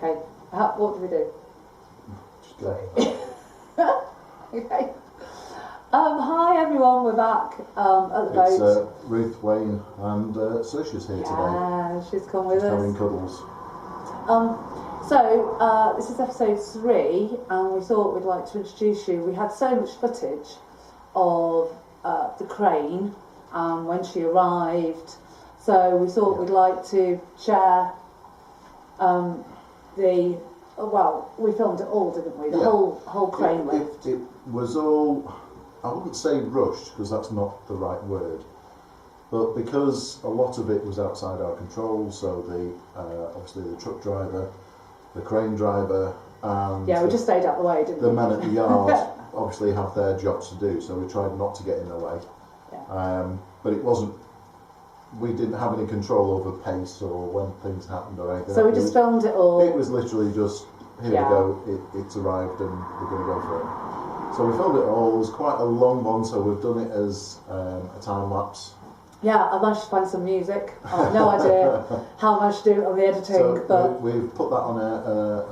Okay. What do we do? Just go. Okay. Hi everyone, we're back at the boat. It's Ruth, Wayne and Saoirse's here today. Yeah, she's come with She's us. having cuddles. So this is episode 3 and we thought we'd like to introduce you. We had so much footage of the crane when she arrived, so we thought we'd like to share we filmed it all, didn't we? The whole crane lift. It was all, I wouldn't say rushed because that's not the right word, but because a lot of it was outside our control, so obviously the truck driver, the crane driver, and we just stayed out the way, didn't we? The men at the yard obviously have their jobs to do, so we tried not to get in the way. Yeah. But it wasn't. We didn't have any control over pace or when things happened or anything. So we just filmed it all. It was literally just, here we go, it's arrived and we're going to go for it. So we filmed it all. It was quite a long one, so we've done it as a time lapse. Yeah, I managed to find some music. I have no idea how I managed to do it on the editing, so but we've put that on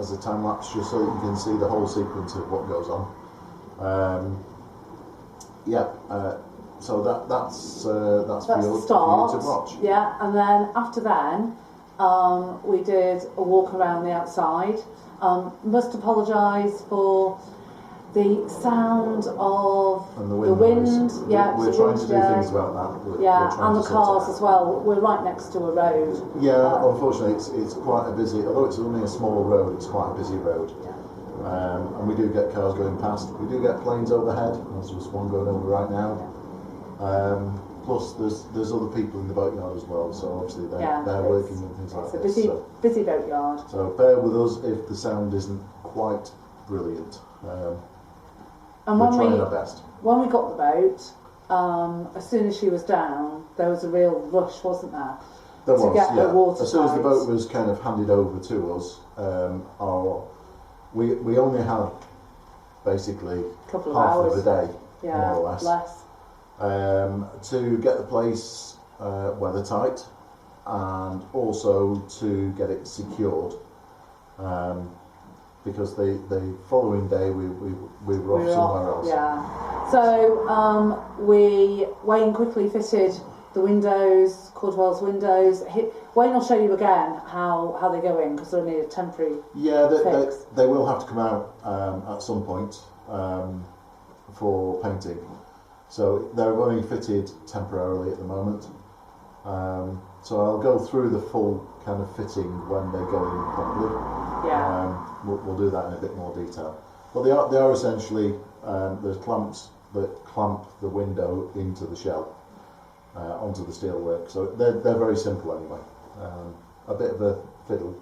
as a time lapse just so you can see the whole sequence of what goes on. So that's for you to watch. Yeah, and then after then, we did a walk around the outside. Must apologise for the sound of and the wind. Yeah, we're trying to do things about that. We're and the cars as well. We're right next to a road. Yeah, unfortunately, it's quite a busy. Although it's only a small road, it's quite a busy road. Yeah. And we do get cars going past. We do get planes overhead. There's just one going over right now. Yeah. Plus, there's other people in the boatyard as well, so obviously they're working and things like this. It's a busy boatyard. So bear with us if the sound isn't quite brilliant. And we're trying our best. When we got the boat, as soon as she was down, there was a real rush, wasn't there? There was, get her water as soon as the boat was kind of handed over to us, we only had basically half of a day, more or less. To get the place weathertight and also to get it secured, because the following day we were off somewhere else. Yeah. So Wayne quickly fitted the windows, Cordwell's windows. Wayne will show you again how they go in because they're only a temporary. Yeah, they will have to come out at some point for painting. So they're only fitted temporarily at the moment. So I'll go through the full kind of fitting when they go in properly. Yeah. We'll do that in a bit more detail. But they are essentially there's clamps that clamp the window into the shell, onto the steelwork. So they're very simple anyway. A bit of a fiddle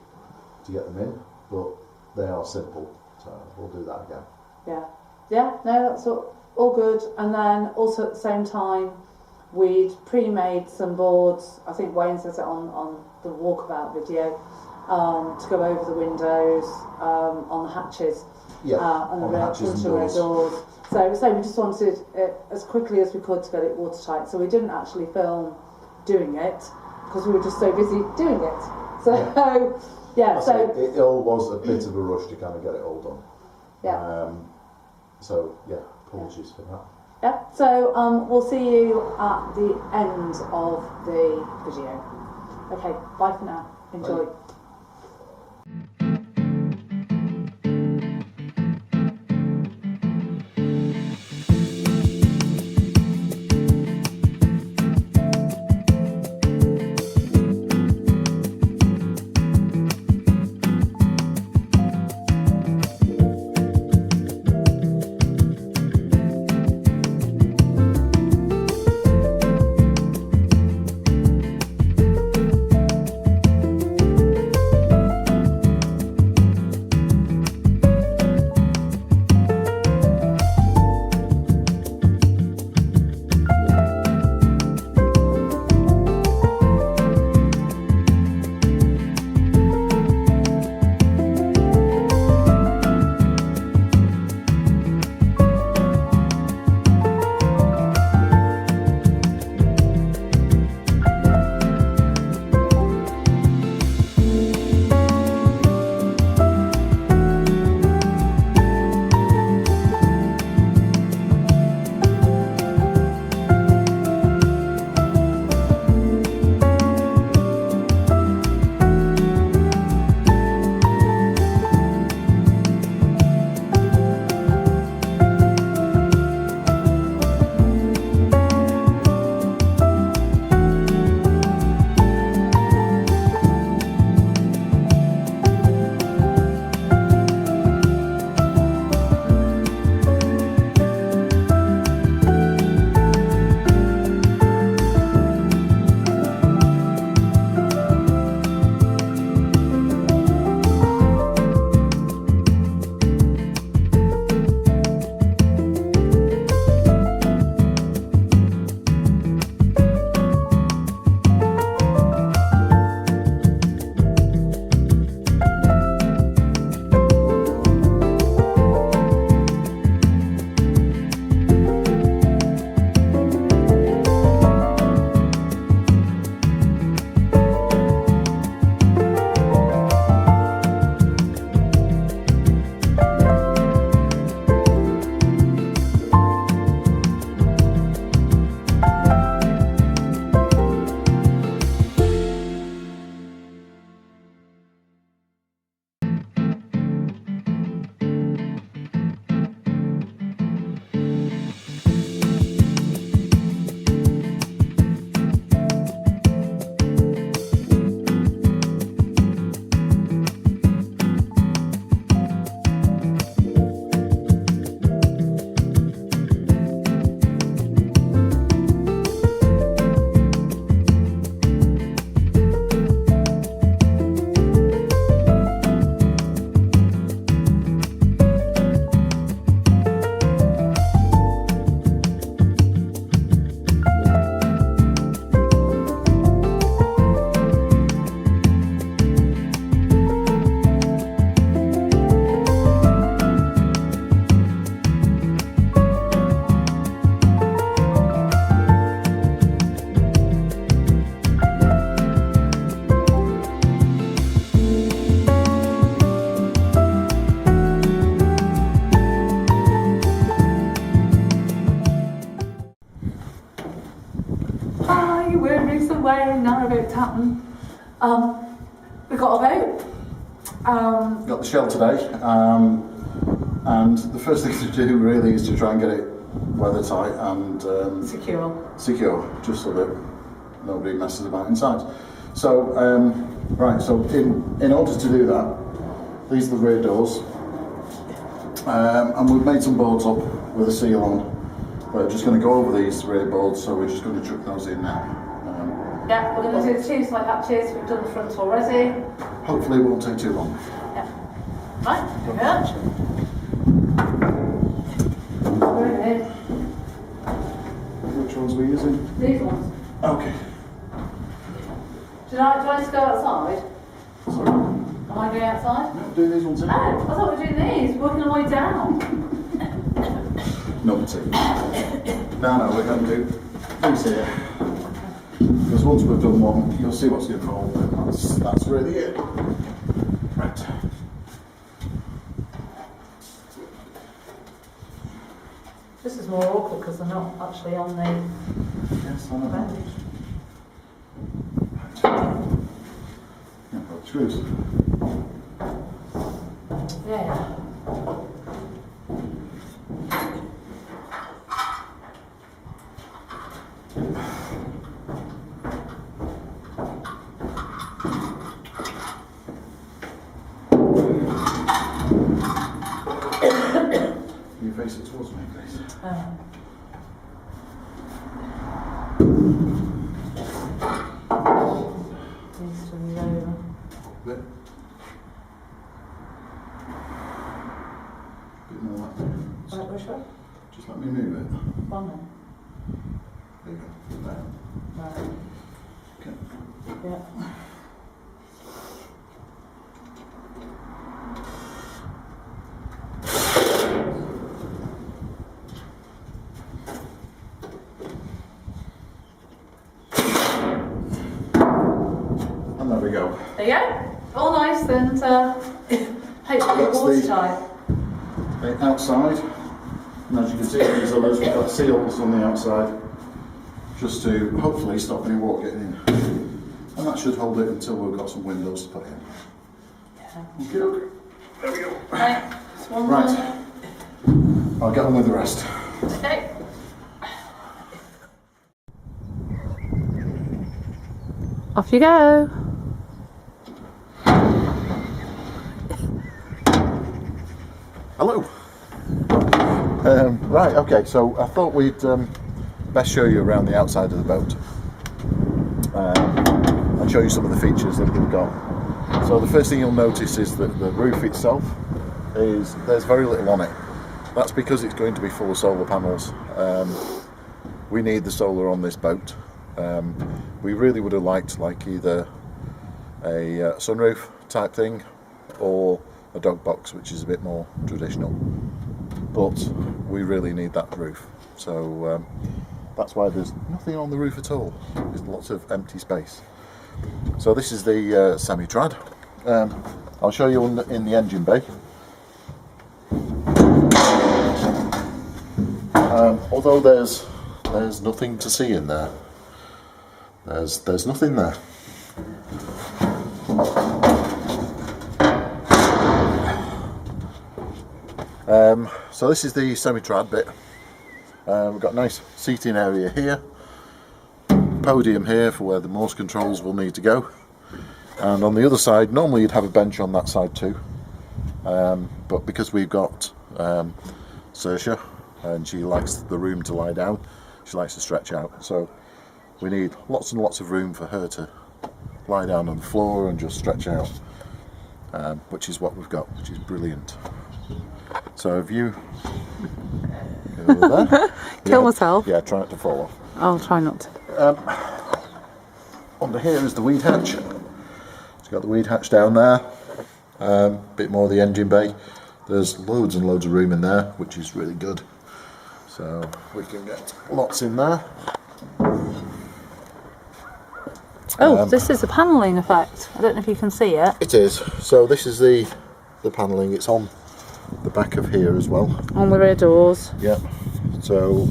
to get them in, but they are simple. So we'll do that again. Yeah. Yeah. No, that's all good. And then also at the same time, we'd pre-made some boards. I think Wayne says it on the walkabout video, to go over the windows, on the hatches, and the rear doors. So we just wanted it as quickly as we could to get it watertight. So we didn't actually film doing it because we were just so busy doing it. So it all was a bit of a rush to kind of get it all done. Yeah. Apologies for that. Yeah, so we'll see you at the end of the video. Okay, bye for now. Enjoy. Bye. Tatton. We got a boat. Got the shell today, and the first thing to do really is to try and get it weather tight and secure, just so that nobody messes about inside. So, right, so in order to do that, these are the rear doors, and we've made some boards up with a seal on. We're just going to go over these rear boards, so we're just going to chuck those in now. Yeah, we're going to do the two side hatches. We've done the front already. Hopefully it won't take too long. Yeah. Right, thank you very much. Brilliant. Which ones are we using? These ones. Okay. Do I need to go outside? Sorry? Am I going outside? No, do these ones here. Oh, I thought we were doing these, working our way down. Numpty. No, we're going to do these here. Because once we've done one, you'll see what's going to fall, and that's really it. Right. This is more awkward because they're not actually on the Yes, I know. bench. Yeah, got the screws. Yeah. You face it towards me, please. Needs to move over. Bit more like that. Right, which way? Just let me move it. One then. There you go. There. Right. Okay. Yeah. And there we go. There you go. All nice and hopefully That's watertight. The outside. And as you can see, these others, we've got seals on the outside, just to hopefully stop any water getting in. And that should hold it until we've got some windows to put in. Yeah. Okay. There we go. Right. It's one Right. more. I'll get on with the rest. Okay. Off you go. Hello. Right, okay, so I thought we'd best show you around the outside of the boat and show you some of the features that we've got. So the first thing you'll notice is that the roof itself there's very little on it. That's because it's going to be full of solar panels. We need the solar on this boat. We really would have liked like either a sunroof type thing or a dog box, which is a bit more traditional, but we really need that roof, so that's why there's nothing on the roof at all. There's lots of empty space. So this is the semi-trad. I'll show you in the engine bay. Although there's nothing to see in there. There's nothing there. So this is the semi-trad bit. We've got a nice seating area here, podium here for where the Morse controls will need to go, and on the other side normally you'd have a bench on that side too, but because we've got Saoirse and she likes the room to lie down, she likes to stretch out, so we need lots and lots of room for her to lie down on the floor and just stretch out, which is what we've got, which is brilliant. So if you go there, Kill myself. Yeah, try not to fall off. I'll try not to. Under here is the weed hatch. It's got the weed hatch down there. Bit more of the engine bay. There's loads and loads of room in there, which is really good. So we can get lots in there. Oh, this is a panelling effect. I don't know if you can see it. It is. So this is the panelling. It's on the back of here as well. On the rear doors. Yeah. So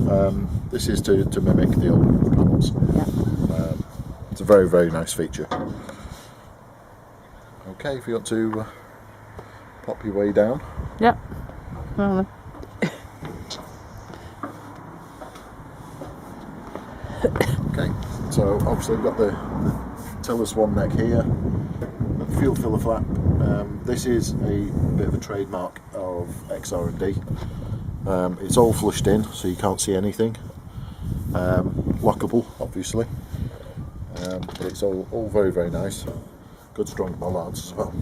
this is to mimic the old panels. Yeah. It's a very, very nice feature. Okay, if you want to pop your way down. Yep. Well, Okay, so obviously we've got the tiller swan neck here, the fuel filler flap. This is a bit of a trademark of XR&D. It's all flushed in, so you can't see anything. Lockable, obviously, but it's all very, very nice. Good strong bollards as well.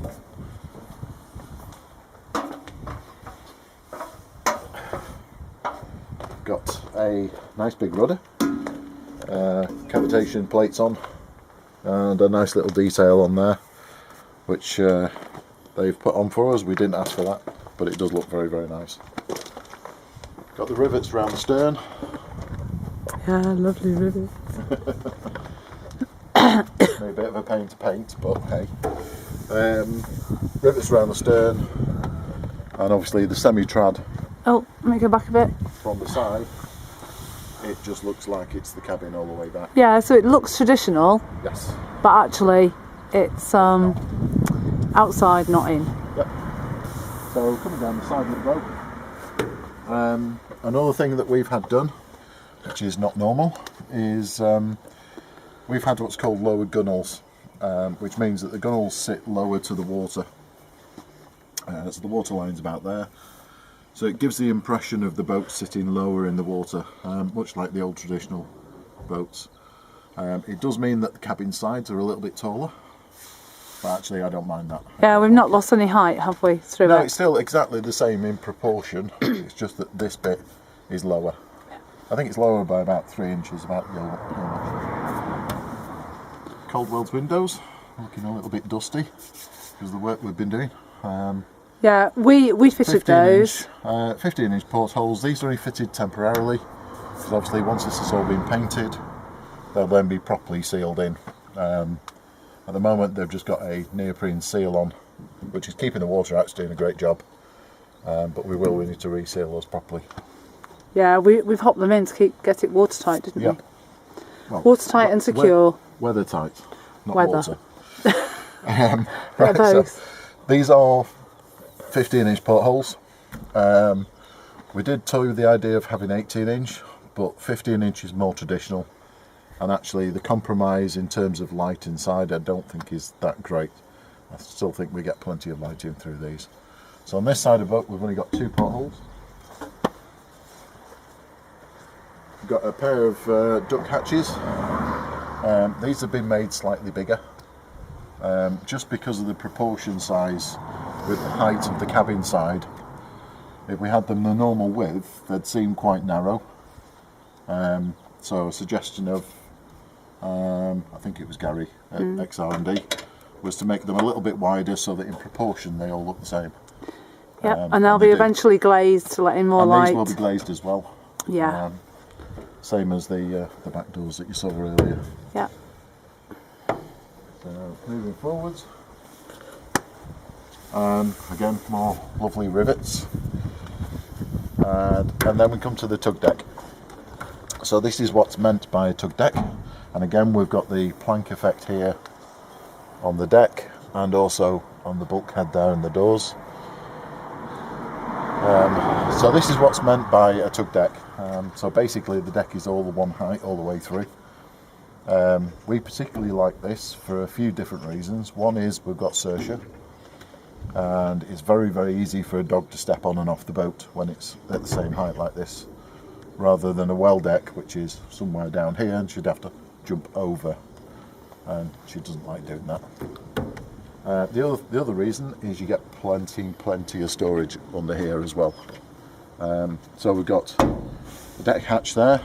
Got a nice big rudder, cavitation plates on, and a nice little detail on there, which they've put on for us. We didn't ask for that, but it does look very, very nice. Got the rivets around the stern. yeah, lovely rivet. Maybe a bit of a pain to paint, but hey. Rivets around the stern, and obviously the semi-trad. Oh, let me go back a bit. From the side, it just looks like it's the cabin all the way back. Yeah, so it looks traditional, Yes. but actually it's outside, not in. Yep. So coming down the side of the boat, another thing that we've had done, which is not normal, is we've had what's called lower gunnels, which means that the gunnels sit lower to the water. So the water line's about there. So it gives the impression of the boat sitting lower in the water, much like the old traditional boats. It does mean that the cabin sides are a little bit taller, but actually I don't mind that. Yeah, we've not lost any height, have we, through No, it? it's still exactly the same in proportion. It's just that this bit is lower. I think it's lower by about 3 inches, about the old. Cold World's windows, looking a little bit dusty because of the work we've been doing. Yeah, we fitted those. 15-inch portholes. These are only fitted temporarily, because obviously once this has all been painted, they'll then be properly sealed in. At the moment they've just got a neoprene seal on, which is keeping the water out. It's doing a great job, but we need to reseal those properly. Yeah, we've hopped them in to get it watertight, didn't Yeah. we? Well, Watertight and secure. Weather tight, not Weather. water. Right, so both. these are 15-inch portholes. We did toy with the idea of having 18-inch, but 15-inch is more traditional, and actually the compromise in terms of light inside I don't think is that great. I still think we get plenty of light in through these. So on this side of the boat we've only got 2 portholes. We've got a pair of duck hatches. These have been made slightly bigger, just because of the proportion size with the height of the cabin side. If we had them the normal width, they'd seem quite narrow. So a suggestion of, I think it was Gary at XR&D, was to make them a little bit wider so that in proportion they all look the same. Yep, and they'll be eventually glazed to let in more and light. these will be glazed as well. Yeah. Same as the back doors that you saw earlier. Yeah. So moving forwards, again more lovely rivets, and then we come to the tug deck. So this is what's meant by a tug deck, and again we've got the plank effect here on the deck and also on the bulkhead there and the doors. So this is what's meant by a tug deck. So basically the deck is all the one height all the way through. We particularly like this for a few different reasons. One is we've got Sersha, and it's very, very easy for a dog to step on and off the boat when it's at the same height like this, rather than a well deck which is somewhere down here and she'd have to jump over, and she doesn't like doing that. The other reason is you get plenty of storage under here as well. So we've got the deck hatch there,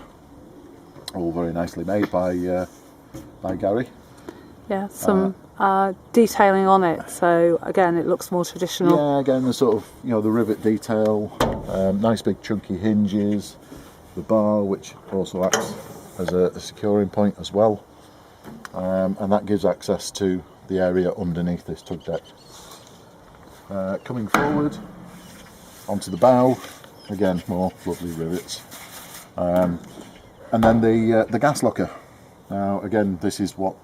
all very nicely made by Gary. Yeah, some detailing on it, so again it looks more traditional. Yeah, again the sort of, the rivet detail, nice big chunky hinges, the bar which also acts as a securing point as well, and that gives access to the area underneath this tug deck. Coming forward onto the bow, again more lovely rivets, and then the gas locker. Now again, this is what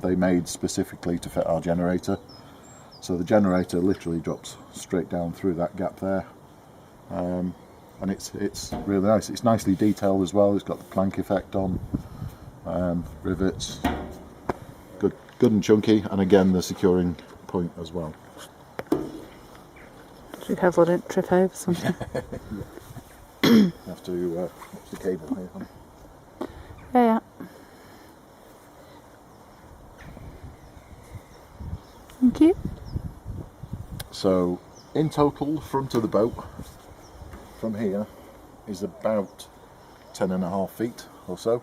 they made specifically to fit our generator. So the generator literally drops straight down through that gap there, and it's really nice. It's nicely detailed as well. It's got the plank effect on, rivets, good and chunky, and again the securing point as well. Be careful, I don't trip over something. You have to watch the cable here. Yeah. Thank you. So in total, front of the boat from here is about 10.5 feet or so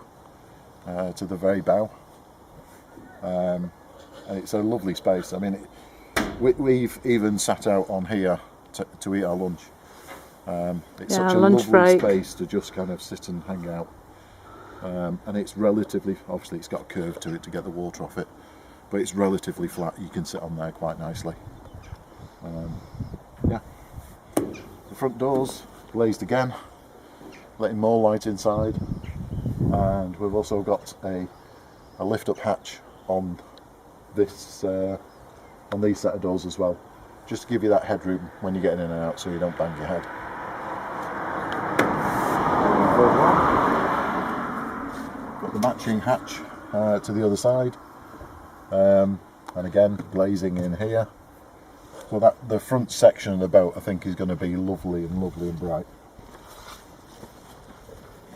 to the very bow, and it's a lovely space. I mean, we've even sat out on here to eat our lunch. It's such a lovely break. Space to just kind of sit and hang out, and it's relatively, obviously it's got a curve to it to get the water off it, but it's relatively flat. You can sit on there quite nicely. Yeah, the front doors glazed again, letting more light inside, and we've also got a lift up hatch on this on these set of doors as well, just to give you that headroom when you're getting in and out so you don't bang your head. Got the matching hatch to the other side, and again glazing in here. So that the front section of the boat I think is going to be lovely and bright.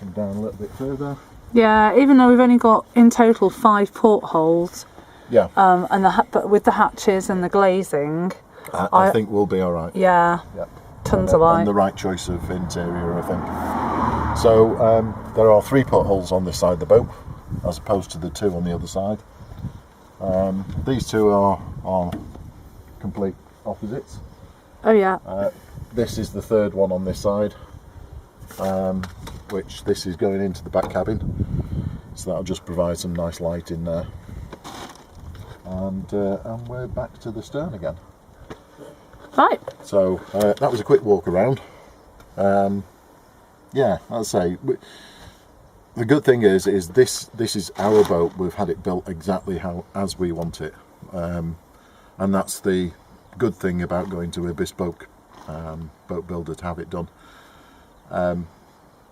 Come down a little bit further. Yeah, even though we've only got in total 5 portholes. Yeah. And but with the hatches and the glazing, I think we'll be all right. Yeah. Yep. Tons of light. And the right choice of interior, I think. So there are 3 portholes on this side of the boat, as opposed to the 2 on the other side. These 2 are complete opposites. Oh yeah. This is the 3rd one on this side, which this is going into the back cabin, so that'll just provide some nice light in there. And we're back to the stern again. Right. So that was a quick walk around. Yeah, I'd say the good thing is this is our boat. We've had it built exactly as we want it, and that's the good thing about going to a bespoke boat builder to have it done.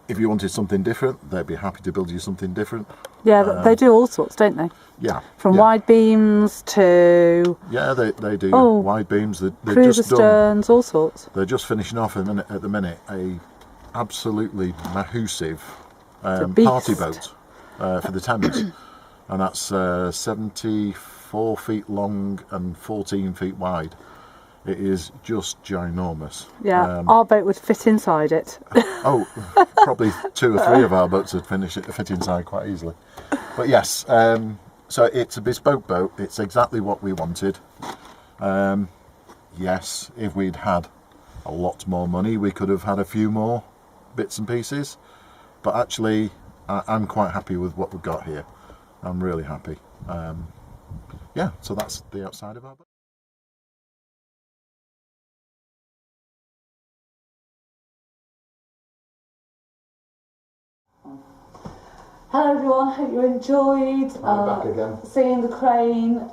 If you wanted something different, they'd be happy to build you something different. Yeah, they do all sorts, don't they? Yeah. From wide beams to... Yeah, they do wide beams. They're cruiser just sterns, all sorts. They're just finishing off at the minute a absolutely massive party boat for the Thames, and that's 74 feet long and 14 feet wide. It is just ginormous. Yeah, our boat would fit inside it. Oh, probably 2 or 3 of our boats would fit inside quite easily. But yes, so it's a bespoke boat. It's exactly what we wanted. Yes, if we'd had a lot more money, we could have had a few more bits and pieces. But actually, I'm quite happy with what we've got here. I'm really happy. Yeah, so that's the outside of our boat. Hello everyone, hope you enjoyed back again. Seeing the crane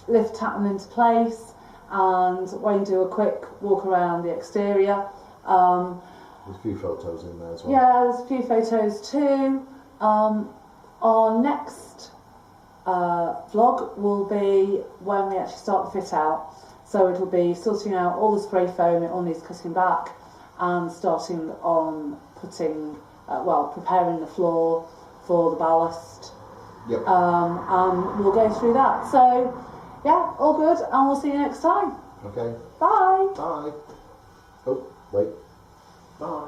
lift Tatton into place, and Wayne do a quick walk around the exterior. There's a few photos in there as well. Yeah, there's a few photos too. Our next vlog will be when we actually start the fit out. So it'll be sorting out all the spray foam, it all needs cutting back, and starting on putting, preparing the floor for the ballast. Yep. And we'll go through that. So yeah, all good, and we'll see you next time. Okay. Bye. Bye. Oh, wait. Bye.